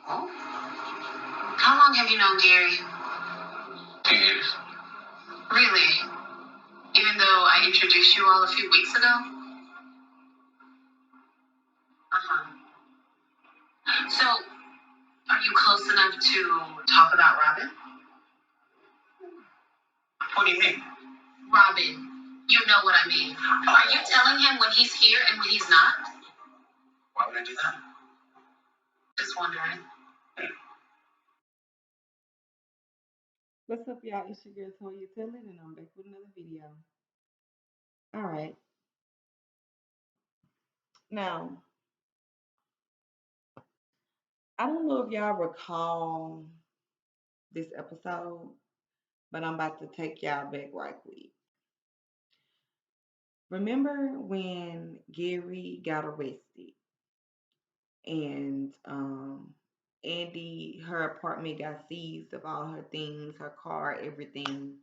Oh? How long have you known Gary? 2 years. Really? Even though I introduced you all a few weeks ago? Uh-huh. So, are you close enough to talk about Robin? What do you mean? Robin, you know what I mean. Are you telling him when he's here and when he's not? Why would I do that? Just wondering. What's up, y'all? It's your girl Toya Tillin, and I'm back with another video. All right. Now, I don't know if y'all recall this episode, but I'm about to take y'all back right quick. Remember when Gary got arrested and Andy, her apartment got seized of all her things, her car, everything.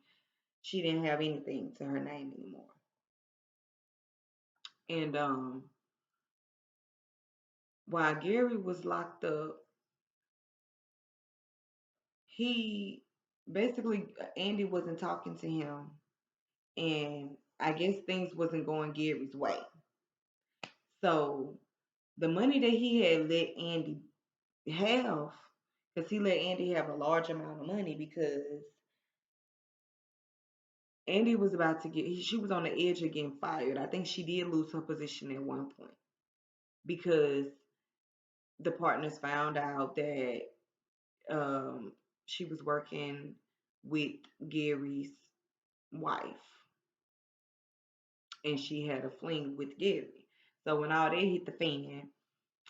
She didn't have anything to her name anymore. And while Gary was locked up, he basically Andy wasn't talking to him, and I guess things wasn't going Gary's way. So the money that he had let Andy have, because he let Andy have a large amount of money, because Andy was about to she was on the edge of getting fired. I think she did lose her position at one point because the partners found out that she was working with Gary's wife and she had a fling with Gary. So when all that hit the fan,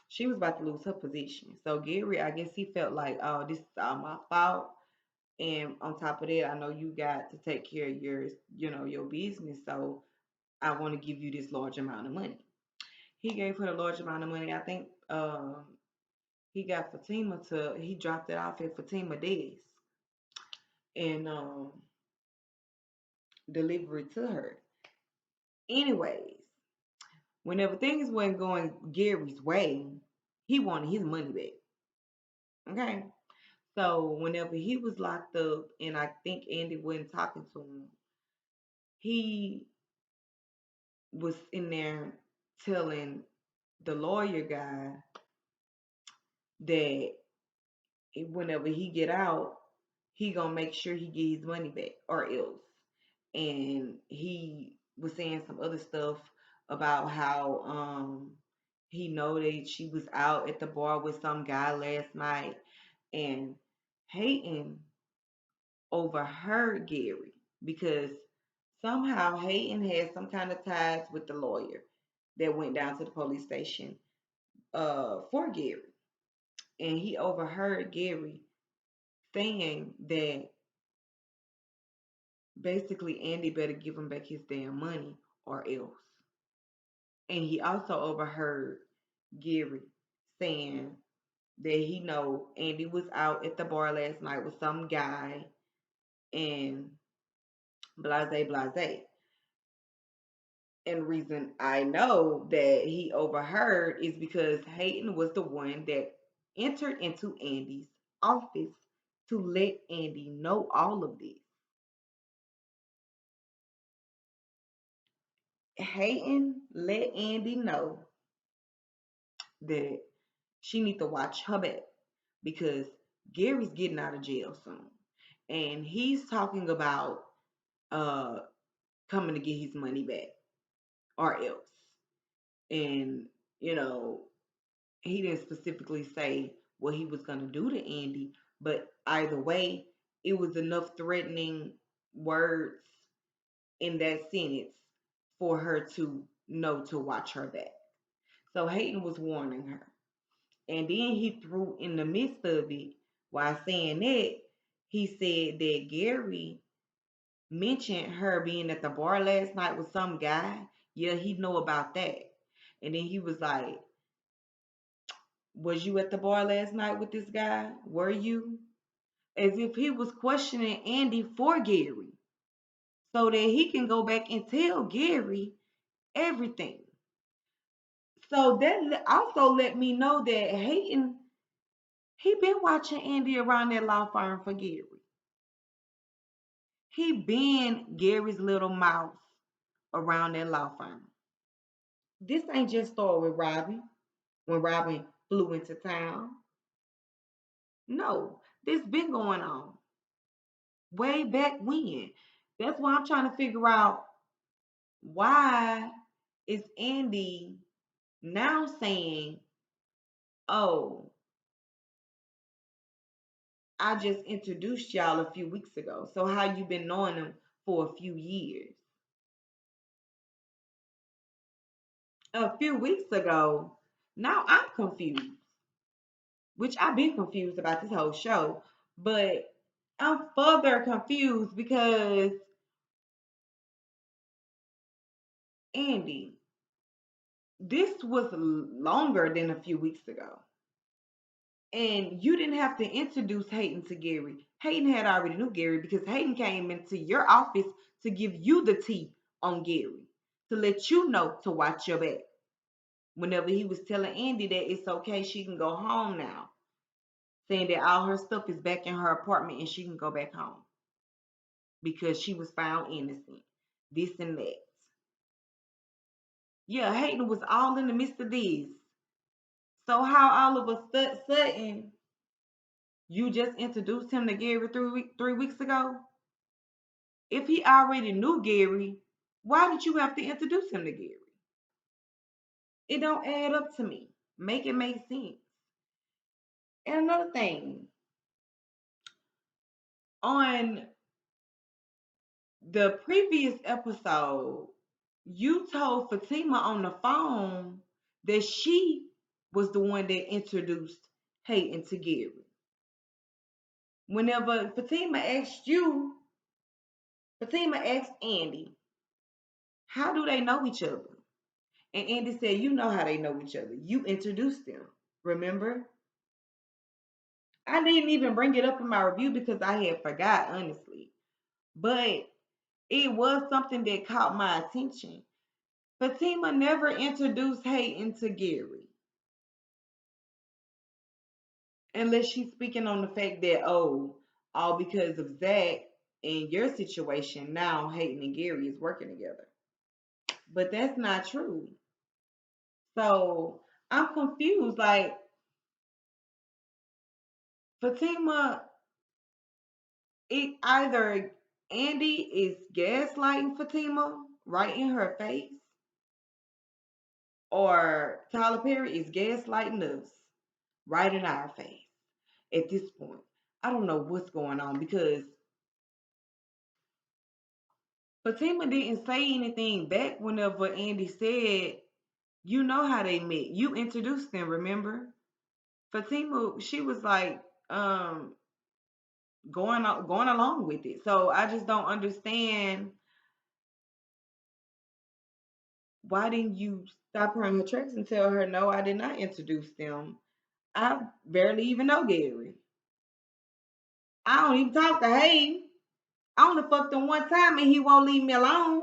she was about to lose her position. So Gary, I guess he felt like, oh, this is all my fault. And on top of that, I know you got to take care of your business. So I want to give you this large amount of money. He gave her a large amount of money. I think he got he dropped it off at Fatima desk and delivered it to her. Anyways, whenever things weren't going Gary's way, he wanted his money back. Okay. So whenever he was locked up and I think Andy wasn't talking to him, he was in there telling the lawyer guy that whenever he get out, he gonna make sure he get his money back or else. And he was saying some other stuff about how he know that she was out at the bar with some guy last night, and Hayden overheard Gary because somehow Hayden had some kind of ties with the lawyer that went down to the police station for Gary, and he overheard Gary saying that basically Andy better give him back his damn money or else. And he also overheard Gary saying that he know Andy was out at the bar last night with some guy and blase blase. And reason I know that he overheard is because Hayden was the one that entered into Andy's office to let Andy know all of this. Hayden let Andy know that she need to watch her back because Gary's getting out of jail soon. And he's talking about uh coming to get his money back or else. And, you know, he didn't specifically say what he was gonna do to Andy, but either way, it was enough threatening words in that sentence for her to know to watch her back. So Hayden was warning her. And then he threw in the midst of it, while saying that, he said that Gary mentioned her being at the bar last night with some guy. Yeah, he know about that. And then he was like, was you at the bar last night with this guy? Were you? As if he was questioning Andy for Gary so that he can go back and tell Gary everything. So that also let me know that Hayden He been watching Andy around that law firm for Gary. He been Gary's little mouse around that law firm. This ain't just started with Robin when Robin flew into town. No, this been going on way back when. That's why I'm trying to figure out why is Andy now saying, "Oh, I just introduced y'all a few weeks ago. So how you been knowing them for a few years?" A few weeks ago. Now I'm confused, which I've been confused about this whole show, but I'm further confused because Andy, this was longer than a few weeks ago. And you didn't have to introduce Hayden to Gary. Hayden had already knew Gary because Hayden came into your office to give you the tea on Gary, to let you know to watch your back. Whenever he was telling Andy that it's okay, she can go home now, saying that all her stuff is back in her apartment and she can go back home because she was found innocent. This and that. Yeah, Hayden was all in the midst of this. So how all of a sudden you just introduced him to Gary 3 weeks ago? If he already knew Gary, why did you have to introduce him to Gary? It don't add up to me. Make it make sense. And another thing, on the previous episode, you told Fatima on the phone that she was the one that introduced Hayden to Gary. Whenever Fatima asked Andy, how do they know each other? And Andy said, you know how they know each other. You introduced them. Remember? I didn't even bring it up in my review because I had forgot, honestly. But it was something that caught my attention. Fatima never introduced Hayden to Gary. Unless she's speaking on the fact that, oh, all because of Zach in your situation, now Hayden and Gary is working together. But that's not true. So I'm confused. Like, Fatima, it either Andy is gaslighting Fatima right in her face, or Tyler Perry is gaslighting us right in our face at this point. I don't know what's going on because Fatima didn't say anything back whenever Andy said, you know how they met. You introduced them, remember? Fatima, she was like, going along with it. So I just don't understand, why didn't you stop her in her tracks and tell her, no, I did not introduce them. I barely even know Gary. I don't even talk to Hayden. I only fucked him one time and he won't leave me alone.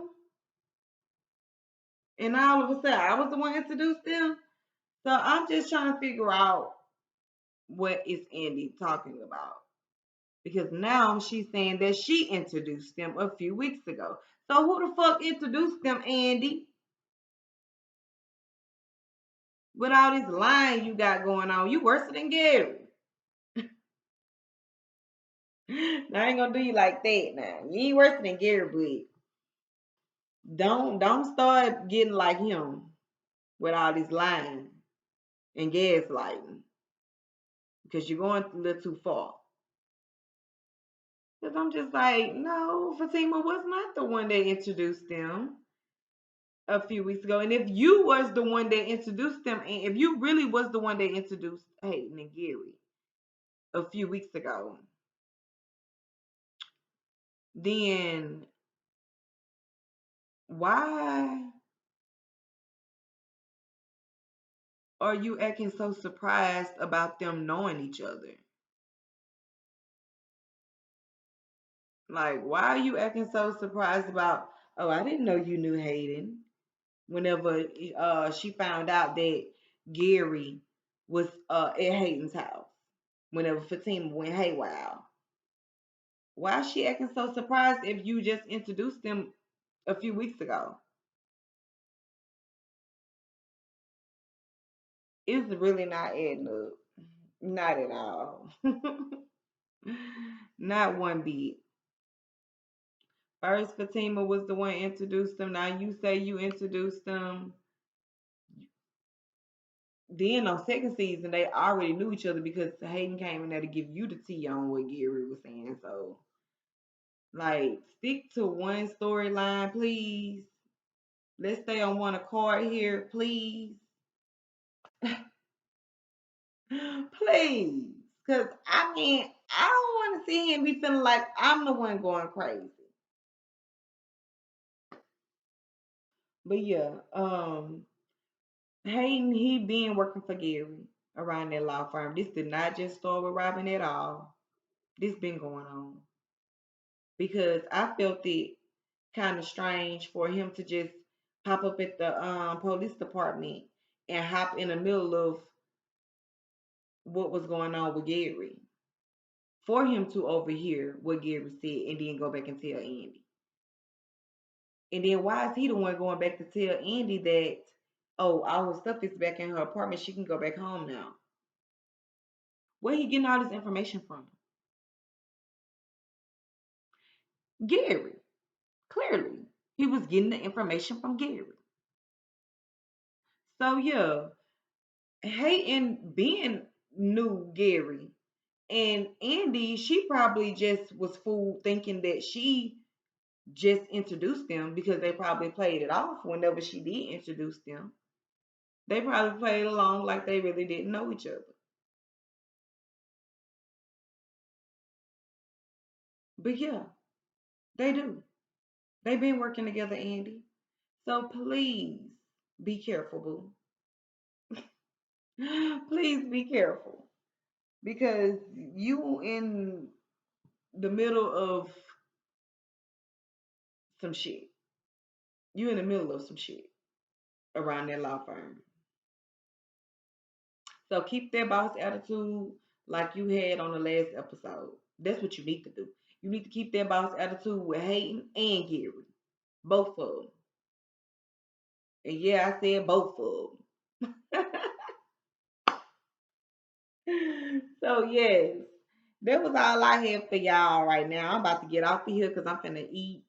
And all of a sudden, I was the one who introduced them. So I'm just trying to figure out what is Andy talking about. Because now she's saying that she introduced them a few weeks ago. So who the fuck introduced them, Andy? With all this lying you got going on, you worse than Gary. I ain't gonna do you like that now. You ain't worse than Gary, but don't start getting like him with all this lying and gaslighting. Because you're going a little too far. Because I'm just like, no, Fatima was not the one that introduced them a few weeks ago. And if you was the one that introduced them, and if you really was the one that introduced Hayden and Gary a few weeks ago, then why are you acting so surprised about them knowing each other? Like, why are you acting so surprised about, oh, I didn't know you knew Hayden? Whenever she found out that Gary was at Hayden's house. whenever Fatima went haywire. Why is she acting so surprised if you just introduced them a few weeks ago? It's really not adding up. Not at all. Not one bit. First, Fatima was the one introduced them. Now you say you introduced them. Then on second season, they already knew each other because Hayden came in there to give you the tea on what Gary was saying. So, like, stick to one storyline, please. Let's stay on one accord here, please. Please. Because, I mean, I don't want to see him be feeling like I'm the one going crazy. But yeah, Hayden, he been working for Gary around that law firm. This did not just start with Robin at all. This been going on. Because I felt it kind of strange for him to just pop up at the police department and hop in the middle of what was going on with Gary for him to overhear what Gary said and then go back and tell Andy. And then why is he the one going back to tell Andy that, oh, all her stuff is back in her apartment, she can go back home now? Where he getting all this information from? Gary. Clearly, he was getting the information from Gary. So yeah, Hayden Ben knew Gary, and Andy, she probably just was fooled thinking that she just introduced them because they probably played it off whenever she did introduce them. They probably played along like they really didn't know each other. But yeah, they do. They've been working together, Andy. So please be careful, boo. Please be careful because you in the middle of some shit. You in the middle of some shit around that law firm. So keep that boss attitude like you had on the last episode. That's what you need to do. You need to keep that boss attitude with Hayden and Gary. Both of them. And yeah, I said both of them. So yes, that was all I have for y'all right now. I'm about to get off of here because I'm finna eat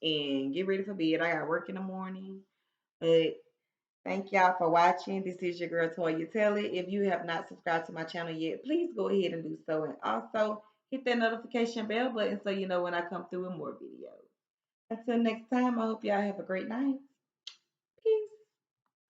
and get ready for bed. I got work in the morning. But thank y'all for watching. This is your girl Toya Taylor. If you have not subscribed to my channel yet, please go ahead and do so. And also hit that notification bell button so you know when I come through with more videos. Until next time, I hope y'all have a great night. Peace.